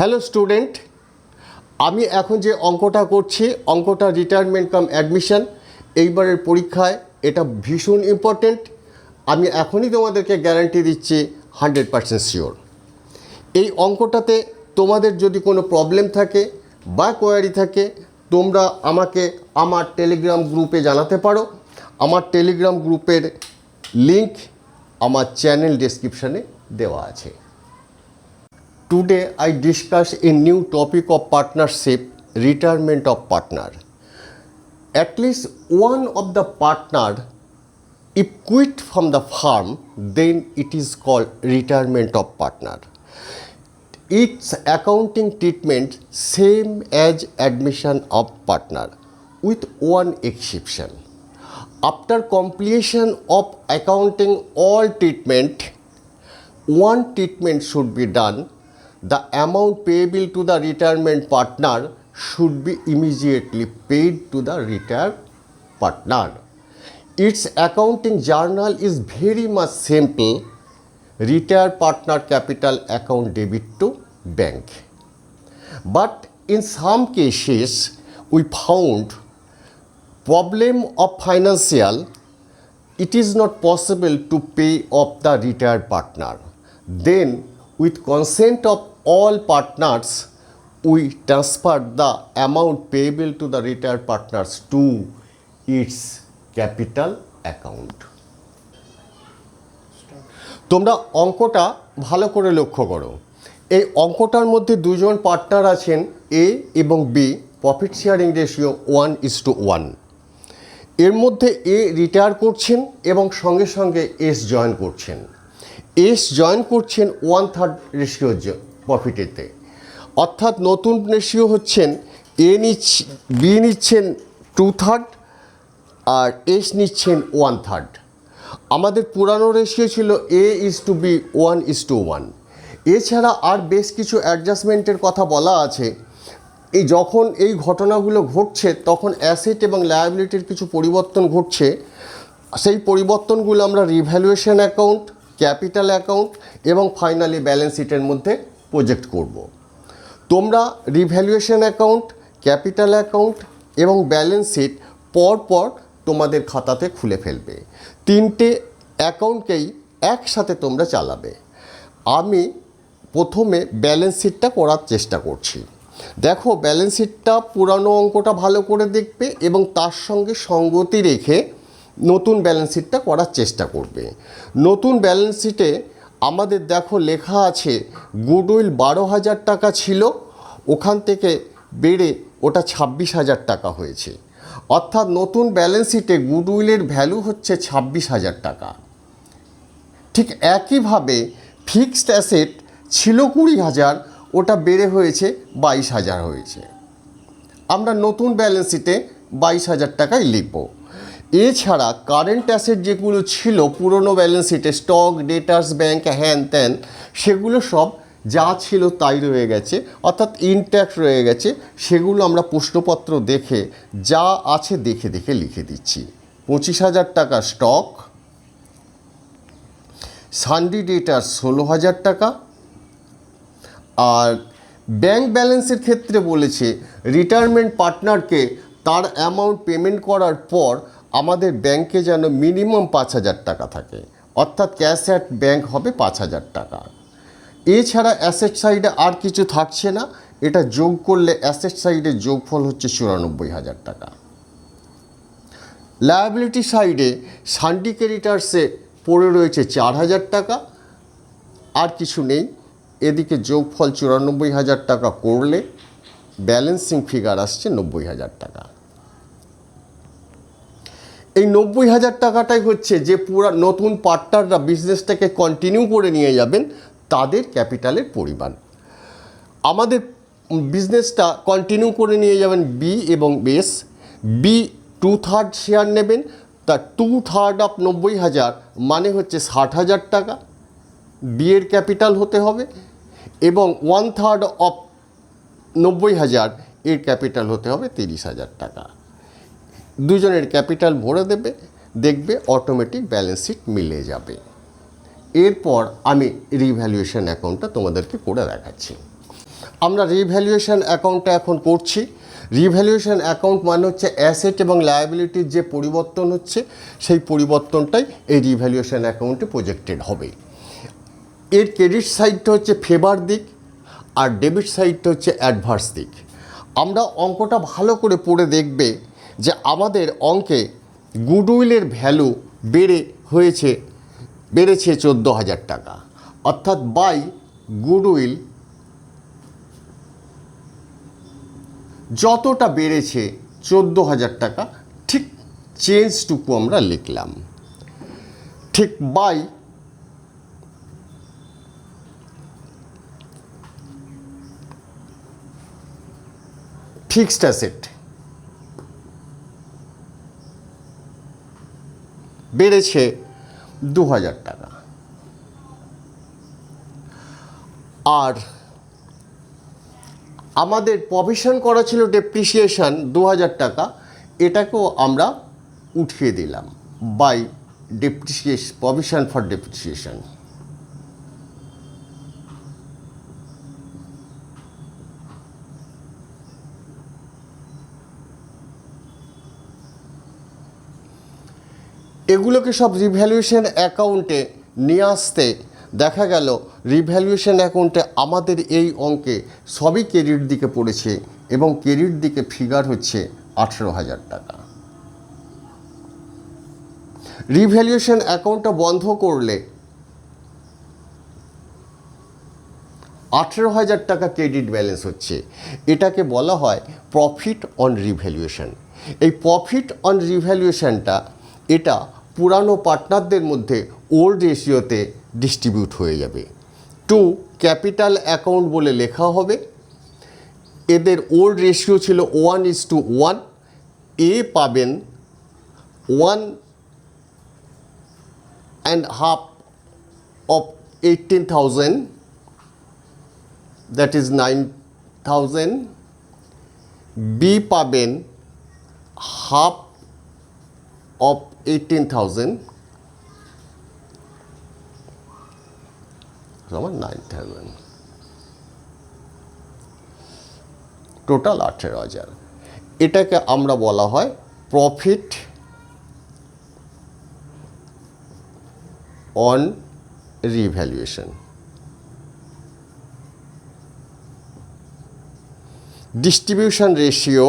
Hello student, আমি এখন যে অঙ্কটা করছি অঙ্কটা রিটায়ারমেন্ট কাম অ্যাডমিশন এইবারের পরীক্ষায় এটা ভীষণ ইম্পর্টেন্ট। আমি এখনই তোমাদেরকে গ্যারান্টি দিচ্ছি 100% শিওর। এই অঙ্কটাতে তোমাদের যদি কোনো প্রবলেম থাকে বা কোয়ারি থাকে তোমরা আমাকে আমার টেলিগ্রাম গ্রুপে জানাতে পারো। আমার টেলিগ্রাম গ্রুপের লিংক আমার চ্যানেল ডেসক্রিপশানে দেওয়া আছে। Today I discuss a new topic of partnership, retirement of partner. At least one of the partner if quit from the firm, then it is called retirement of partner. Its accounting treatment same as admission of partner with one exception. After completion of accounting all treatment, one treatment should be done. The amount payable to the retirement partner should be immediately paid to the retired partner. Its accounting journal is very much simple. Retired partner capital account debit to bank. But in some cases we found problem of financial, it is not possible to pay off the retired partner. Then with consent of all partners, we transfer the amount payable to the retired partners to its capital account. তোমরা অঙ্কটা ভালো করে লক্ষ্য করো। এই অঙ্কটার মধ্যে দুজন partner আছেন এ এবং বি, প্রফিট শেয়ারিং রেশিও 1:1। এর মধ্যে এ রিটায়ার করছেন এবং সঙ্গে সঙ্গে এস জয়েন করছেন। এস জয়েন করছেন 1/3 রেশিও প্রফিটেতে, অর্থাৎ নতুন রেশিও হচ্ছেন বি নিচ্ছেন 2/3 আর এস নিচ্ছেন 1/3। আমাদের পুরানো রেশিও ছিল A:B 1:1। এছাড়া আর বেশ কিছু অ্যাডজাস্টমেন্টের কথা বলা আছে। যখন এই ঘটনাগুলো ঘটছে তখন অ্যাসেট এবং লায়াবিলিটির কিছু পরিবর্তন ঘটছে। সেই পরিবর্তনগুলো আমরা রিভ্যালুয়েশন অ্যাকাউন্ট, ক্যাপিটাল অ্যাকাউন্ট এবং ফাইনালি ব্যালেন্স শিটের মধ্যে প্রজেক্ট করব। তোমরা রিভ্যালুয়েশন অ্যাকাউন্ট, ক্যাপিটাল অ্যাকাউন্ট এবং ব্যালেন্স শিট পরপর তোমাদের খাতাতে খুলে ফেলবে। তিনটে অ্যাকাউন্টকেই একসাথে তোমরা চালাবে। আমি প্রথমে ব্যালেন্স শিটটা করার চেষ্টা করছি। দেখো, ব্যালেন্স শিটটা পুরানো অঙ্কটা ভালো করে দেখবে এবং তার সঙ্গে সঙ্গতি রেখে নতুন ব্যালেন্স শিটটা করার চেষ্টা করবে। নতুন ব্যালেন্স শিটে আমাদের দেখো লেখা আছে গুডউইল 12,000 টাকা ছিল, ওখান থেকে বেড়ে ওটা 26,000 টাকা হয়েছে। অর্থাৎ নতুন ব্যালেন্স শিটে গুডউইলের ভ্যালু হচ্ছে 26,000 টাকা। ঠিক একইভাবে ফিক্সড অ্যাসেট ছিল 20,000, ওটা বেড়ে হয়েছে 22,000 হয়েছে। আমরা নতুন ব্যালেন্স শিটে 22,000 টাকায় লিখব। এছাড়া কারেন্ট অ্যাসেট যেগুলো ছিল পুরনো ব্যালেন্স শিটে, স্টক, ডেটার্স, ব্যাংক, হ্যান ত্যান, সেগুলো সব যা ছিল তাই রয়ে গেছে, অর্থাৎ ইনট্যাক্ট রয়ে গেছে। সেগুলো আমরা প্রশ্নপত্র দেখে যা আছে দেখে দেখে লিখে দিচ্ছি। 25,000 টাকা স্টক, সানডি ডেটার 16,000 টাকা। আর ব্যাংক ব্যালেন্সের ক্ষেত্রে বলেছে রিটায়ারমেন্ট পার্টনারকে তার অ্যামাউন্ট পেমেন্ট করার পর আমাদের ব্যাংকে যেন মিনিমাম 5,000 টাকা থাকে, অর্থাৎ ক্যাশ অ্যাট ব্যাংক হবে 5,000 টাকা। এছাড়া অ্যাসেট সাইডে আর কিছু থাকছে না। এটা যোগ করলে অ্যাসেট সাইডের যোগফল হচ্ছে 94,000 টাকা। লায়াবিলিটি সাইডে সানডি ক্রেডিটার্সে পড়ে রয়েছে 4,000 টাকা, আর কিছু নেই। এদিকে যোগফল 94,000 টাকা করলে ব্যালেন্সিং ফিগার আসছে 90,000 টাকা। এই 90,000 টাকাটাই হচ্ছে যে পুরো নতুন পার্টনাররা বিজনেসটাকে কন্টিনিউ করে নিয়ে যাবেন তাদের ক্যাপিটালের পরিমাণ। আমাদের বিজনেসটা কন্টিনিউ করে নিয়ে যাবেন বি এবং বেস। বি 2/3 শেয়ার নেবেন, তার 2/3 অফ 90,000 মানে হচ্ছে 60,000 টাকা বি এর ক্যাপিটাল হতে হবে, এবং 1/3 অফ 90,000 এর ক্যাপিটাল হতে হবে 30,000 টাকা। দুজনের ক্যাপিটাল ভরে দেবে, দেখবে অটোমেটিক ব্যালেন্স শিট মিলে যাবে। এরপর আমি রিভ্যালুয়েশন অ্যাকাউন্টটা তোমাদেরকে করে দেখাচ্ছি। আমরা রিভ্যালুয়েশন অ্যাকাউন্টটা এখন করছি। রিভ্যালুয়েশন অ্যাকাউন্ট মানে হচ্ছে অ্যাসেট এবং লায়াবিলিটির যে পরিবর্তন হচ্ছে সেই পরিবর্তনটাই এই রিভ্যালুয়েশন অ্যাকাউন্টে প্রজেক্টেড হবে। এর ক্রেডিট সাইডটা হচ্ছে ফেভার দিক আর ডেবিট সাইডটা হচ্ছে অ্যাডভার্স দিক। আমরা অঙ্কটা ভালো করে পড়ে দেখবে যে আমাদের অঙ্কে গুডউইলের ভ্যালু বেড়েছে 14,000 টাকা, অর্থাৎ বাই গুডউইল যতটা বেড়েছে 14,000 টাকা, ঠিক চেঞ্জটুকু আমরা লিখলাম। ঠিক বাই ফিক্সড অ্যাসেট বেড়েছে 2,000 টাকা, আর আমাদের প্রভিশন করা ছিল ডেপ্রিসিয়েশন 2,000 টাকা, এটাকেও আমরা উঠিয়ে দিলাম বাই প্রভিশন ফর ডেপ্রিসিয়েশন। এগুলোকে সব রিভ্যালুয়েশন অ্যাকাউন্টে নিয়ে আসতে দেখা গেল রিভ্যালুয়েশন অ্যাকাউন্টে আমাদের এই অঙ্কে সবই ক্রেডিট দিকে পড়েছে এবং ক্রেডিট দিকে ফিগার হচ্ছে 18,000 টাকা। রিভ্যালুয়েশন অ্যাকাউন্টটা বন্ধ করলে 18,000 টাকা ক্রেডিট ব্যালেন্স হচ্ছে। এটাকে বলা হয় প্রফিট অন রিভ্যালুয়েশন। এই প্রফিট অন রিভ্যালুয়েশনটা এটা পুরানো পার্টনারদের মধ্যে ওল্ড রেশিওতে ডিস্ট্রিবিউট হয়ে যাবে। টু ক্যাপিটাল অ্যাকাউন্ট বলে লেখা হবে। এদের ওল্ড রেশিও ছিল 1:1। এ পাবেন 1.5 of 18,000, that is 9,000. বি পাবেন হাফ of 18,000, সমান 9,000, টোটাল 18,000। এটাকে আমরা বলা হয় profit on revaluation. Distribution ratio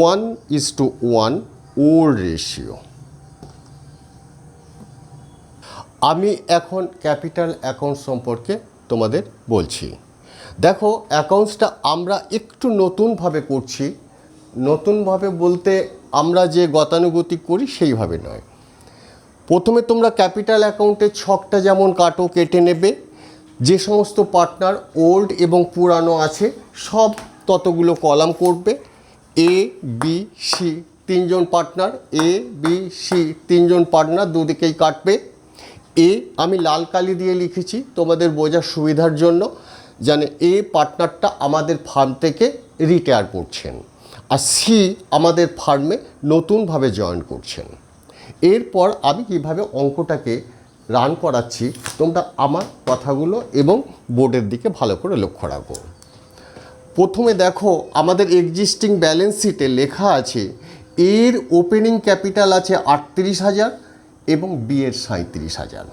1:1 old ratio. আমি এখন ক্যাপিটাল অ্যাকাউন্ট সম্পর্কে তোমাদের বলছি। দেখো, অ্যাকাউন্টসটা আমরা একটু নতুনভাবে করছি। নতুনভাবে বলতে আমরা যে গতানুগতিক করি সেইভাবে নয়। প্রথমে তোমরা ক্যাপিটাল অ্যাকাউন্টের ছকটা যেমন কাটো কেটে নেবে। যে সমস্ত পার্টনার ওল্ড এবং পুরানো আছে সব ততগুলো কলাম করবে। এ বি সি তিনজন পার্টনার, এ বি সি তিনজন পার্টনার দুদিকেই কাটবে। এ আমি লাল কালি দিয়ে লিখেছি তোমাদের বোঝার সুবিধার জন্য, জানে এ পার্টনারটা আমাদের ফার্ম থেকে রিটায়ার করছেন, আর সি আমাদের ফার্মে নতুনভাবে জয়েন করছেন। এরপর আমি কিভাবে অঙ্কটাকে রান করাচ্ছি তোমরা আমার কথাগুলো এবং বোর্ডের দিকে ভালো করে লক্ষ্য রাখো। প্রথমে দেখো, আমাদের এক্সিস্টিং ব্যালেন্স শিটে লেখা আছে এর ওপেনিং ক্যাপিটাল আছে 38,000 এবং বি এর 37,000।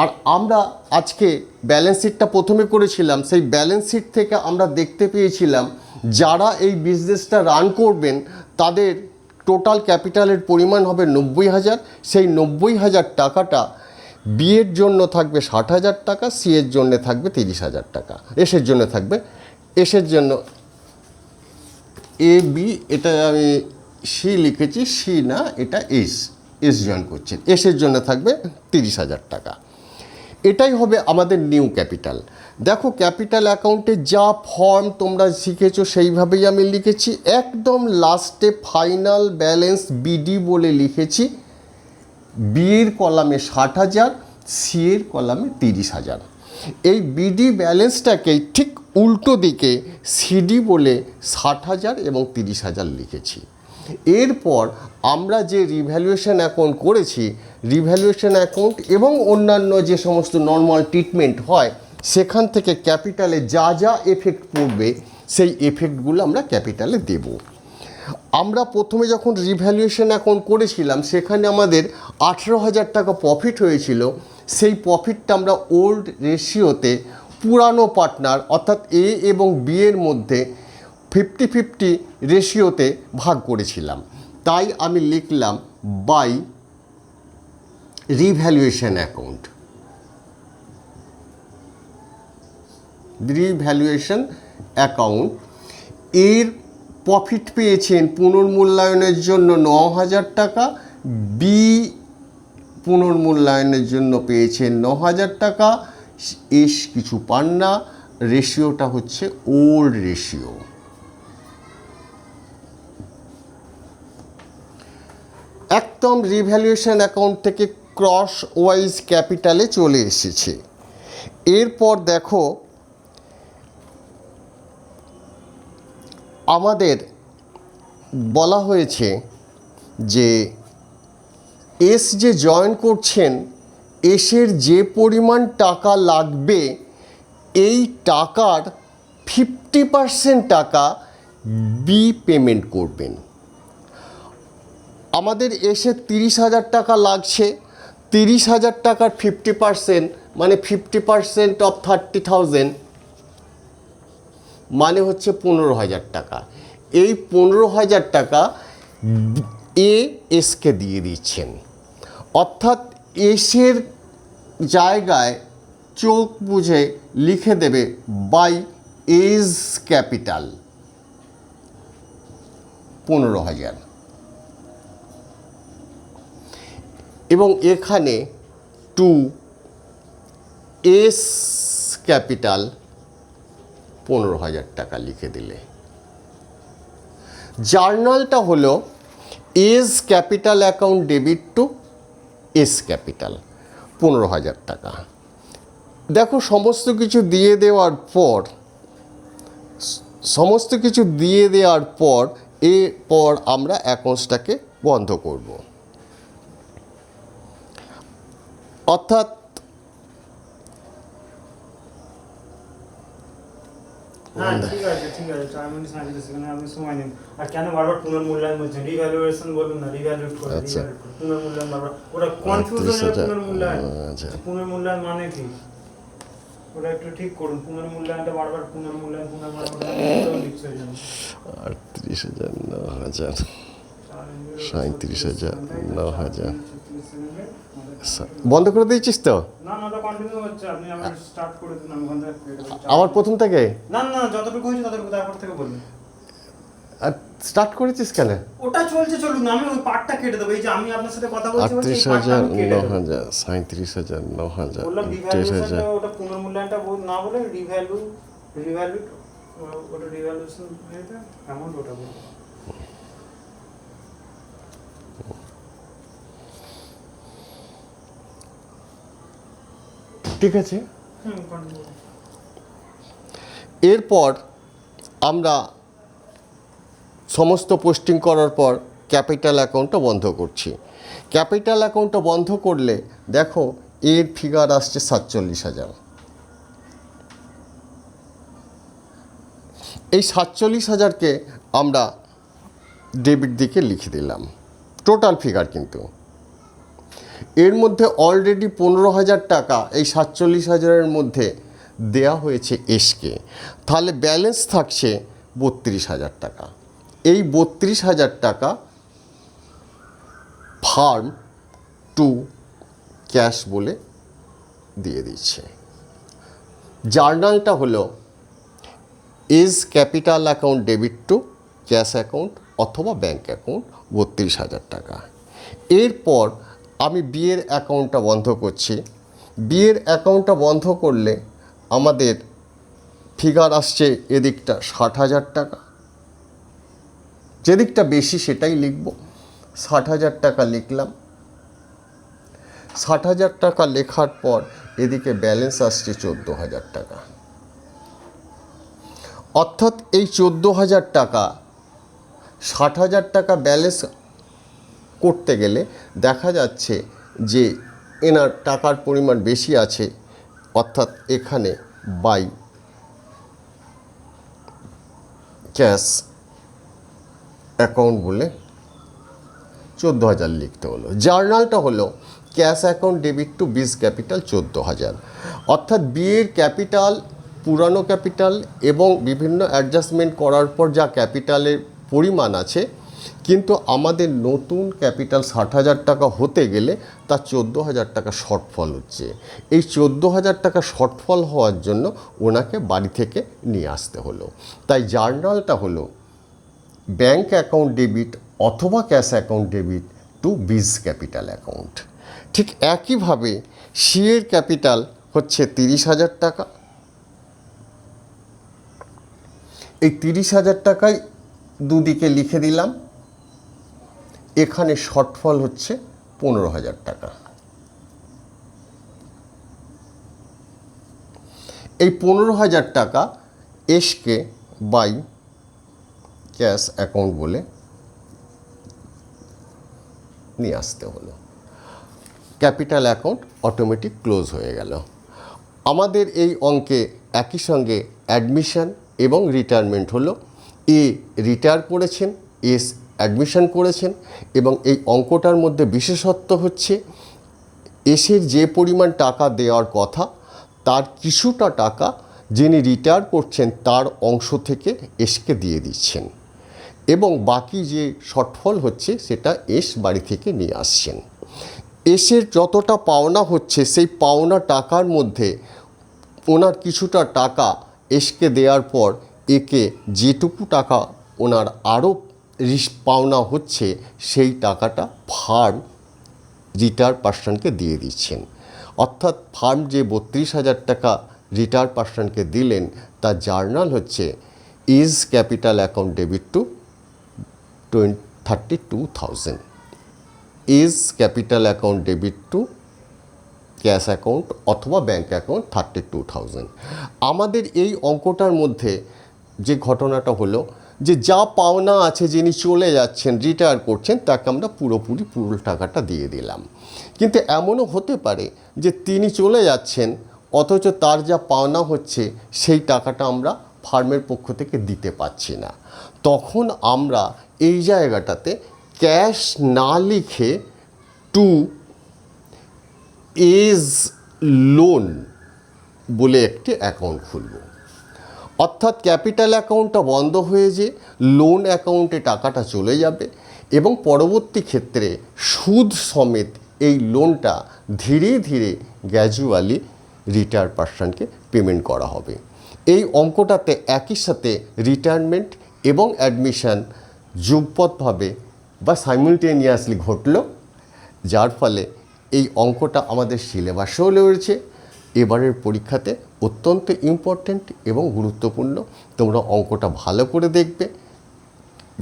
আর আমরা আজকে ব্যালেন্স শিটটা প্রথমে করেছিলাম, সেই ব্যালেন্স শিট থেকে আমরা দেখতে পেয়েছিলাম যারা এই বিজনেসটা রান করবেন তাদের টোটাল ক্যাপিটালের পরিমাণ হবে 90,000। সেই 90,000 টাকাটা বি এর জন্য থাকবে 60,000 টাকা, সি এর জন্য থাকবে 30,000 টাকা, এসের জন্য থাকবে, এসের জন্য এ বি, এটা আমি সি লিখেছি, সি না এটা এস জয়েন করছে, এসের জন্য থাকবে 30,000 টাকা। এটাই হবে আমাদের নিউ ক্যাপিটাল। দেখো, ক্যাপিটাল অ্যাকাউন্টে যা ফর্ম তোমরা শিখেছো সেইভাবেই আমি লিখেছি। একদম লাস্টে ফাইনাল ব্যালেন্স বিডি বলে লিখেছি। বি এর কলামে 60,000, সি এর কলামে 30,000। এই বিডি ব্যালেন্সটাকেই ঠিক উল্টো দিকে সিডি বলে 60,000 এবং 30,000 লিখেছি। এরপর আমরা যে রিভ্যালুয়েশন অ্যাকাউন্ট করেছি রিভ্যালুয়েশন অ্যাকাউন্ট এবং অন্যান্য যে সমস্ত নর্মাল ট্রিটমেন্ট হয় সেখান থেকে ক্যাপিটালে যা যা এফেক্ট পড়বে সেই এফেক্টগুলো আমরা ক্যাপিটালে দেব। আমরা প্রথমে যখন রিভ্যালুয়েশন অ্যাকাউন্ট করেছিলাম সেখানে আমাদের 18,000 টাকা প্রফিট হয়েছিল। সেই প্রফিটটা আমরা ওল্ড রেশিওতে পুরানো পার্টনার অর্থাৎ এ এবং বি এর মধ্যে 50-50 রেশিওতে ভাগ করেছিলাম। তাই আমি লিখলাম by revaluation account. Revaluation account এর প্রফিট পেয়েছেন পুনর্মূল্যায়নের জন্য 9,000 টাকা, বি পুনর্মূল্যায়নের জন্য পেয়েছেন 9,000 টাকা, এস কিছু পান না, রেশিওটা হচ্ছে ওল্ড রেশিও। একদম রিভ্যালুয়েশন অ্যাকাউন্ট থেকে ক্রস ওয়াইজ ক্যাপিটালে চলে এসেছে। এরপর দেখো আমাদের বলা হয়েছে যে এস যে জয়েন করছেন এসের যে পরিমাণ টাকা লাগবে এই টাকার 50% টাকা বি পেমেন্ট করবেন। আমাদের এসে 30,000 টাকা লাগছে, 30,000 টাকার 50% মানে 50% অফ 30,000 মানে হচ্ছে 15,000 টাকা। এই 15,000 টাকা এ এসকে দিয়ে দিচ্ছেন, অর্থাৎ এসের জায়গায় চোখ বুঝে লিখে দেবে বাই এস ক্যাপিটাল 15,000 এবং এখানে টু এস ক্যাপিটাল 15,000 টাকা লিখে দিলে। জার্নালটা হলো S capital account debit two S capital 15,000 টাকা। দেখো সমস্ত কিছু দিয়ে দেওয়ার পর এরপর আমরা অ্যাকাউন্টসটাকে বন্ধ করব। অর্থাৎ ঠিক আছে টাইম মিনিট সাইজ সেখানে আপনি সময় নিন। আর কেন বারবার পুনর্মূল্যায়ন বলছেন? রিভ্যালুয়েশন বলুন না, রিভ্যালুয়েট করুন। আচ্ছা। পুনর্মূল্যায়ন বারবার ওটা কনফিউজন হয়ে পুনর্মূল্যায়ন। পুনর্মূল্যায়ন মানে কি ওটা একটু ঠিক করুন। পুনর্মূল্যায়নটা বারবার পুনর্মূল্যায়ন লিখছে জন্য 38,000 9,000 37,000 9,000 বন্ধ করে দিয়েছিস তো? না না ওটা কন্টিনিউ হচ্ছে, আপনি আবার স্টার্ট করে দিন। আমি ওখান থেকে আবার প্রথম থেকে? না না যতটুকু হয়েছে ততটুকু তারপর থেকে বলুন। আর স্টার্ট করেছিস কেন? ওটা চলছে চলুন, আমি ওই পার্টটা কেটে দেবো। এই যে আমি আপনার সাথে কথা বলছি 38,000 9,000 37,000 9,000 বললাম 23,000 ওটা পুনর্মূল্যায়নটা না বলে রিভ্যালু ওটা রিভ্যালুয়েশন অ্যামাউন্ট ওটা বলবো। ঠিক আছে। কন্টিনিউ। এরপর আমরা সমস্ত পোস্টিং করার পর ক্যাপিটাল অ্যাকাউন্টটা বন্ধ করছি। ক্যাপিটাল অ্যাকাউন্টটা বন্ধ করলে দেখো এর ফিগার আসছে 47,000। এই 47,000কে আমরা ডেবিট দিকে লিখে দিলাম, টোটাল ফিগার। কিন্তু এর মধ্যে অলরেডি 15,000 টাকা এই 47,000-এর মধ্যে দেয়া হয়েছে এসকে, তাহলে ব্যালেন্স থাকছে 32,000 টাকা। এই 32,000 টাকা ফার্ম টু ক্যাশ বলে দিয়ে দিচ্ছে। জার্নালটা হলো S capital account debit two cash account অথবা ব্যাঙ্ক অ্যাকাউন্ট 32,000 টাকা। এরপর আমি বিয়ের অ্যাকাউন্টটা বন্ধ করছি। বিয়ের অ্যাকাউন্টটা বন্ধ করলে আমাদের ফিগার আসছে এদিকটা 60,000 টাকা। যেদিকটা বেশি সেটাই লিখব। 60,000 টাকা লিখলাম। 60,000 টাকা লেখার পর এদিকে ব্যালেন্স আসছে 14,000 টাকা। অর্থাৎ এই 14,000 টাকা 60,000 টাকা ব্যালেন্স করতে গেলে দেখা যাচ্ছে যে এনার টাকার পরিমাণ বেশি আছে, অর্থাৎ এখানে বাই ক্যাশ অ্যাকাউন্ট বলে 14,000 লিখতে হলো। জার্নালটা হলো ক্যাশ অ্যাকাউন্ট ডেবিট টু বিজ ক্যাপিটাল 14,000, অর্থাৎ বিয়ের ক্যাপিটাল, পুরানো ক্যাপিটাল এবং বিভিন্ন অ্যাডজাস্টমেন্ট করার পর যা ক্যাপিটালের পরিমাণ আছে, কিন্তু আমাদের নতুন ক্যাপিটাল 60,000 টাকা হতে গেলে তার 14,000 টাকা শর্টফল হচ্ছে। এই 14,000 টাকা শর্টফল হওয়ার জন্য ওনাকে বাড়ি থেকে নিয়ে আসতে হলো। তাই জার্নালটা হলো ব্যাঙ্ক অ্যাকাউন্ট ডেবিট অথবা ক্যাশ অ্যাকাউন্ট ডেবিট টু বিজ ক্যাপিটাল অ্যাকাউন্ট। ঠিক একইভাবে সিএর ক্যাপিটাল হচ্ছে 30,000 টাকা। এই 30,000 টাকায় দুদিকে লিখে দিলাম। এখানে শর্টফল হচ্ছে 15,000 টাকা। এই 15,000 টাকা এসকে বাই ক্যাশ অ্যাকাউন্ট বলে নিয়ে আসতে হলো। ক্যাপিটাল অ্যাকাউন্ট অটোমেটিক ক্লোজ হয়ে গেল। আমাদের এই অঙ্কে একই সঙ্গে অ্যাডমিশন এবং রিটায়ারমেন্ট হলো। এ রিটায়ার করেছেন, এস অ্যাডমিশন করেছেন, এবং এই অঙ্কটার মধ্যে বিশেষত্ব হচ্ছে এসের যে পরিমাণ টাকা দেওয়ার কথা তার কিছুটা টাকা যিনি রিটায়ার করছেন তার অংশ থেকে এসকে দিয়ে দিচ্ছেন, এবং বাকি যে শর্টফল হচ্ছে সেটা এস বাড়ি থেকে নিয়ে আসছেন। এসের যতটা পাওনা হচ্ছে সেই পাওনা টাকার মধ্যে ওনার কিছুটা টাকা এসকে দেওয়ার পর একে যেটুকু টাকা ওনার আরও পাওনা হচ্ছে সেই টাকাটা ফার্ম রিটায়ার পার্সনকে দিয়ে দিচ্ছেন। অর্থাৎ ফার্ম যে 32,000 টাকা রিটায়ার পার্সনকে দিলেন তার জার্নাল হচ্ছে is capital account debit two 32,000, is capital account debit two cash account অথবা ব্যাঙ্ক অ্যাকাউন্ট 32,000। আমাদের এই অঙ্কটার মধ্যে যে ঘটনাটা হলো যে যা পাওনা আছে, যিনি চলে যাচ্ছেন রিটায়ার করছেন তাকে আমরা পুরো টাকাটা দিয়ে দিলাম। কিন্তু এমনও হতে পারে যে তিনি চলে যাচ্ছেন অথচ তার যা পাওনা হচ্ছে সেই টাকাটা আমরা ফার্মের পক্ষ থেকে দিতে পারছি না। তখন আমরা এই জায়গাটাতে ক্যাশ না লিখে টু এজ লোন বলে একটি অ্যাকাউন্ট খুলব। অর্থাৎ ক্যাপিটাল অ্যাকাউন্টটা বন্ধ হয়ে যে লোন অ্যাকাউন্টে টাকাটা চলে যাবে এবং পরবর্তী ক্ষেত্রে সুদ সমেত এই লোনটা ধীরে ধীরে গ্র্যাজুয়ালি রিটায়ার পার্সনকে পেমেন্ট করা হবে। এই অঙ্কটাতে একই সাথে রিটায়ারমেন্ট এবং অ্যাডমিশন যুগপৎভাবে বা সাইমultaneously ঘটল, যার ফলে এই অঙ্কটা আমাদের সিলেবাসেও রয়েছে। এবারের পরীক্ষাতে অত্যন্ত ইম্পর্ট্যান্ট এবং গুরুত্বপূর্ণ। তোমরা অঙ্কটা ভালো করে দেখবে।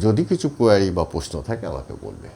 যদি কিছু কোয়ারি বা প্রশ্ন থাকে আমাকে বলবে।